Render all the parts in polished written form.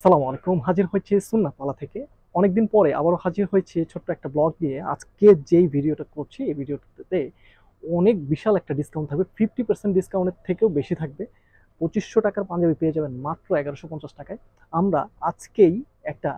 আসসালামু আলাইকুম। হাজির হয়েছে সুন্নাতওয়ালা থেকে। অনেকদিন পরে আবারও হাজির হয়েছে ছোট্ট একটা ব্লগ নিয়ে। আজকে যেই ভিডিওটা করছি, এই ভিডিওটাতে অনেক বিশাল একটা ডিসকাউন্ট থাকবে। 50% ডিসকাউন্টের থেকেও বেশি থাকবে। 2500 টাকার পাঞ্জাবি পেয়ে যাবেন মাত্র 1150 টাকায়। আমরা আজকেই একটা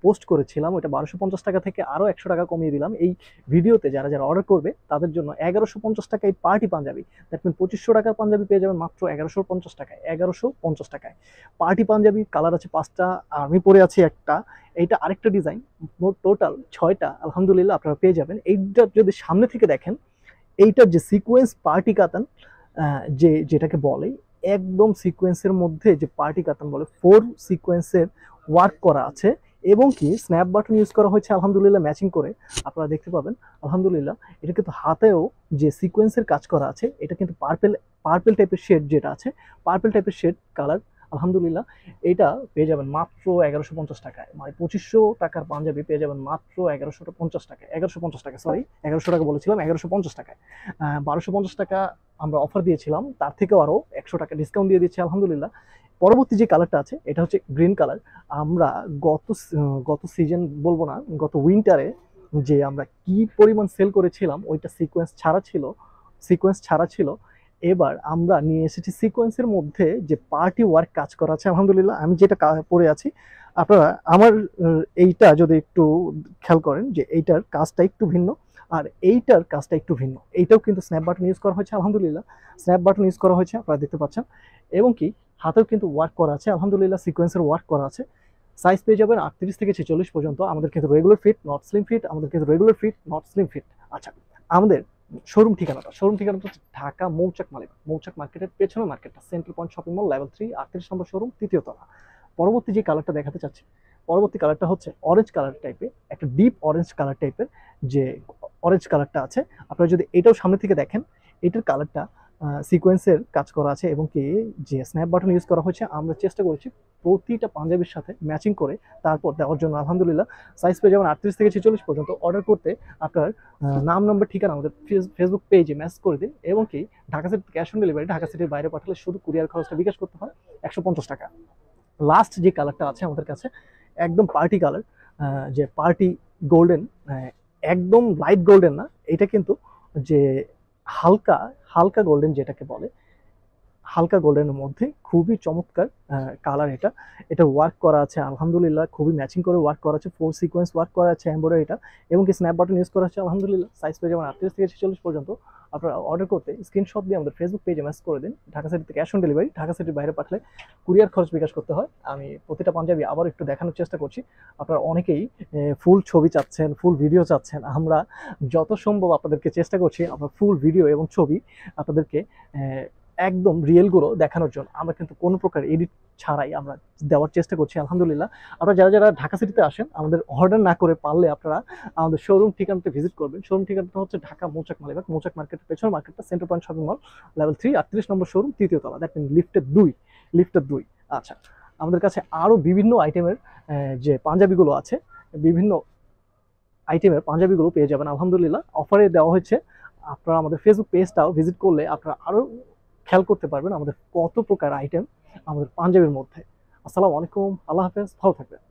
পোস্ট করেছিলাম, ওটা 1250 টাকা থেকে আরও 100 টাকা কমিয়ে দিলাম। এই ভিডিওতে যারা যারা অর্ডার করবে তাদের জন্য 1150 টাকায় পার্টি পাঞ্জাবি। দ্যাট মিন 2500 টাকার পাঞ্জাবি পেয়ে যাবেন মাত্র 1150 টাকায়। 1150 টাকায় পার্টি পাঞ্জাবি। কালার আছে 5টা, আমি পরে আছি একটা। এইটা আরেকটা ডিজাইন, মোট টোটাল 6টা আলহামদুলিল্লাহ আপনারা পেয়ে যাবেন। এইটা যদি সামনে থেকে দেখেন, এইটার যে সিকোয়েন্স পার্টি কাতান, যেটাকে বলে একদম সিকোয়েন্সের মধ্যে যে পার্টি কাতান বলে, 4 সিকোয়েন্সের ওয়ার্ক করা আছে এবং কি স্ন্যাপ বাটন ইউজ করা হয়েছে আলহামদুলিল্লাহ ম্যাচিং করে। আপনারা দেখতে পাবেন আলহামদুলিল্লাহ। এটা কিন্তু হাতেও যে সিকোয়েন্সের কাজ করা আছে, এটা কিন্তু পার্পেল পার্পেল টাইপের শেড, যেটা আছে পার্পেল টাইপের শেড কালার আলহামদুলিল্লাহ। এটা পেয়ে যাবেন মাত্র 1150 টাকায়। মানে 2500 টাকার পাঞ্জাবি পেয়ে যাবেন মাত্র 1150 টাকায়। 1150 টাকা, সরি 1100 টাকা বলেছিলাম, 1150 টাকায়। 1250 টাকা আমরা অফার দিয়েছিলাম, তার থেকেও আরও 100 টাকা ডিসকাউন্ট দিয়ে দিচ্ছি আলহামদুলিল্লাহ। পরবর্তী যে কালারটা আছে এটা হচ্ছে গ্রিন কালার। আমরা গত গত সিজন বলবো না, গত উইন্টারে যে আমরা কি পরিমাণ সেল করেছিলাম, ওইটা সিকোয়েন্স ছাড়া ছিল। এবার আমরা নিয়ে এসেছি সিকোয়েন্সের মধ্যে যে পার্টি ওয়ার্ক কাজ করা আছে আলহামদুলিল্লাহ। আমি যেটা পরে আছি, আপনারা আমার এইটা যদি একটু খেয়াল করেন যে এইটার কাজটা একটু ভিন্ন, আর এইটার কাজটা একটু ভিন্ন। এইটাও কিন্তু স্ন্যাপ বাটন ইউজ করা হয়েছে আলহামদুলিল্লাহ। স্ন্যাপ বাটন ইউজ করা হয়েছে, আপনারা দেখতে পাচ্ছেন। এবং কি হাতেও কিন্তু ওয়ার্ক করা আছে আলহামদুলিল্লাহ, সিকোয়েন্সের ওয়ার্ক করা আছে। সাইজ পেয়ে যাবেন 38 থেকে 46 পর্যন্ত। আমাদের কিন্তু regular fit not slim fit, আমাদের কিন্তু regular fit not slim fit. আচ্ছা, আমাদের শোরুম ঠিকানাটা হচ্ছে ঢাকা মৌচাক মার্কেটের পেছনে মার্কেটটা, central point shopping mall, level 3, 38 নম্বর শোরুম, তৃতীয় তলা। পরবর্তী যে কালারটা দেখাতে চাচ্ছি, পরবর্তী কালারটা হচ্ছে অরেঞ্জ কালার টাইপের, একটা ডিপ অরেঞ্জ কালার টাইপের যে অরেঞ্জ কালারটা আছে। আপনারা যদি এটাও সামনে থেকে দেখেন, এটার কালারটা সিকোয়েন্সের কাজ করা আছে এবং কি যে স্ন্যাপ বাটন ইউজ করা হয়েছে। আমরা চেষ্টা করেছি প্রতিটা পাঞ্জাবির সাথে ম্যাচিং করে তারপর দেওয়ার জন্য আলহামদুলিল্লাহ। সাইজ পেয়ে যেমন 38 থেকে 46 পর্যন্ত। অর্ডার করতে আপনার নাম, নাম্বার, ঠিকানা আমাদের ফেসবুক পেজে মেসেজ করে দিন এবং কি Dhaka city cash on delivery, Dhaka সিটির বাইরে পাঠালে শুধু কুরিয়ার খরচটা বিকাশ করতে হয় 150 টাকা। লাস্ট যে কালারটা আছে আমাদের কাছে, একদম পার্টি কালার, যে পার্টি গোল্ডেন, একদম লাইট গোল্ডেন না, এটা কিন্তু যে হালকা হালকা গোল্ডেন যেটাকে বলে, হালকা গোল্ডেনের মধ্যে খুবই চমৎকার কালার। এটা এটা ওয়ার্ক করা আছে আলহামদুলিল্লাহ, খুবই ম্যাচিং করে ওয়ার্ক করা আছে, 4 সিকোয়েন্স ওয়ার্ক করা আছে এমব্রয়ডারি এটা এবং কি স্ন্যাপ বাটন ইউজ করা আছে আলহামদুলিল্লাহ। সাইজ পেয়ে যেমন 38 থেকে 46 পর্যন্ত। আপনারা অর্ডার করতে স্ক্রিনশট দিয়ে আমাদের ফেসবুক পেজে মেসেজ করে দিন। ঢাকা সিটিতে ক্যাশ অন ডেলিভারি, ঢাকা সিটির বাইরে পাঠালে কুরিয়ার খরচ বিকাশ করতে হয়। আমি প্রতিটা পাঞ্জাবি আবার একটু দেখানোর চেষ্টা করছি। আপনারা অনেকেই ফুল ছবি চাচ্ছেন, ফুল ভিডিও চাচ্ছেন। আমরা যত সম্ভব আপনাদেরকে চেষ্টা করছি আমরা ফুল ভিডিও এবং ছবি আপনাদেরকে একদম রিয়েলগুলো দেখানোর জন্য। আমরা কিন্তু কোনো প্রকার এডিট ছাড়াই আমরা দেওয়ার চেষ্টা করছি আলহামদুলিল্লাহ। আপনারা যারা যারা ঢাকা সিটিতে আসেন, আমাদের অর্ডার না করে পারলে আপনারা আমাদের শোরুম ঠিকানাতে ভিজিট করবেন। শোরুম ঠিকানাটা হচ্ছে ঢাকা মৌচাক মার্কেটের পেছনে মার্কেটটা, centre point shopping mall, level 3, 38 নম্বর শোরুম, তৃতীয় তলা। দ্যাট মিন লিফটের 2। আচ্ছা, আমাদের কাছে আরও বিভিন্ন আইটেমের যে পাঞ্জাবিগুলো আছে, বিভিন্ন আইটেমের পাঞ্জাবিগুলো পেয়ে যাবেন আলহামদুলিল্লাহ, অফারে দেওয়া হয়েছে। আপনারা আমাদের ফেসবুক পেজটাও ভিজিট করলে আপনারা আরও খেয়াল করতে পারবেন আমাদের কত প্রকার আইটেম আমাদের পাঞ্জাবির মধ্যে। আসসালামু আলাইকুম, আল্লাহ হাফেজ, ভালো থাকবেন।